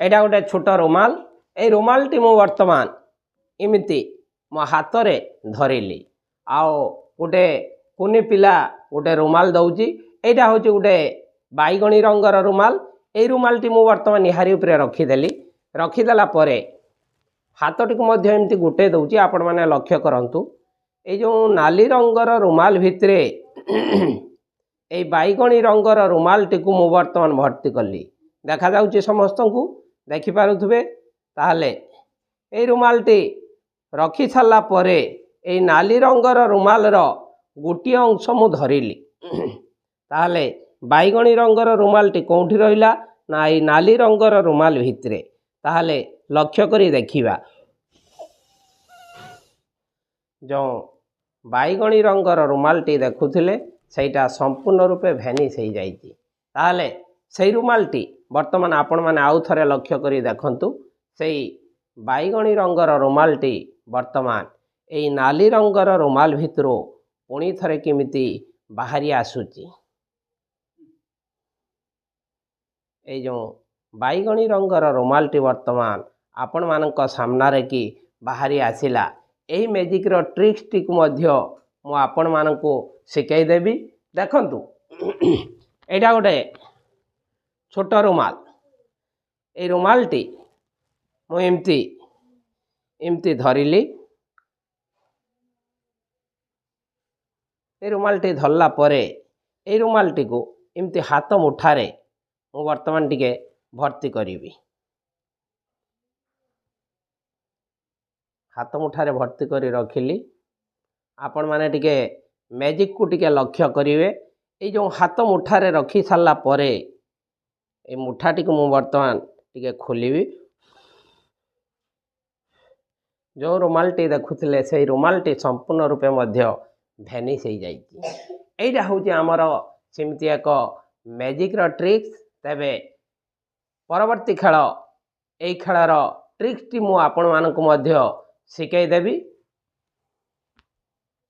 एटा गोटे छोट रुमाल ए रुमालटी मु वर्तमान इमिति मो हाथ रे धरिली आओ गोटे कुनी पिला गोटे रुमाल दउची एटा होची गोटे बाईगणी रंगर रुमाल ए रुमालटी मु वर्तमान निहारी उपरे रखीदेली रखीदेला परे हाथटी को मध्य एमती गोटे दउची आपण माने लक्ष्य करंतु ए जो नाली रंगर रुमाल भितरे ए बाईगणी रंगर रुमालटी को मु वर्तमान भर्ती कली देखा जाउची समस्त को देखि पारुथबे ताहले ए रुमालटी रखी सारा परे ए नाली रंगर रुमाल रो गोटे अंश मु धरिली ताहले बाईगणी रंगर रुमालटी कोठी रहिला ना ए नाली रंगर रुमाल भितरे ताहले लक्ष्य करी देखिबा जो बाईगणी रंगर रुमालटी देखुथिले सेटा संपूर्ण रूपे भेनिश हो जाइए ताहले से रुमालटी वर्तमान आपण माने आउ थरे लक्ष्य करी देखंतु से बाईगणी रंगर रुमालटी वर्तमान ए नाली रंगर रुमाल भितरो पुणी थरे केमिति बाहरी आसुची ए जो बाईगणी रंगर रुमालटी वर्तमान आपण मानक सामना रे की बाहरी आसिला एही मैजिक रो ट्रिक्स टिक मध्य मु आपण मानक शिखाई देबी देखंतु एटा गोटे छोट रुमाल ए रुमालटी मु एमती एमती धरिली ए रुमालटी धरला परे ए रुमालटी को एमती हाथ मुठारे मु वर्तमान टिके भर्ती करी हाथ मुठारे भर्ती करी रखिली आपण माने टिके मैजिक को टिके लक्ष्य करिवे ए जो हाथ मुठारे रखी सारा परे ए मुठाटी को मु वर्तमान टिके खोलिबी जो रुमालटी देखुथिले से रुमालटी संपूर्ण रूपे मध्य भेनिश हो जाइए एटा होची हमर सेमती एक मैजिक रो ट्रिक्स तेबे परवर्ती खेल ए खेलार ट्रिक्स टी मु आपण मानक मध्य शिखाई देबी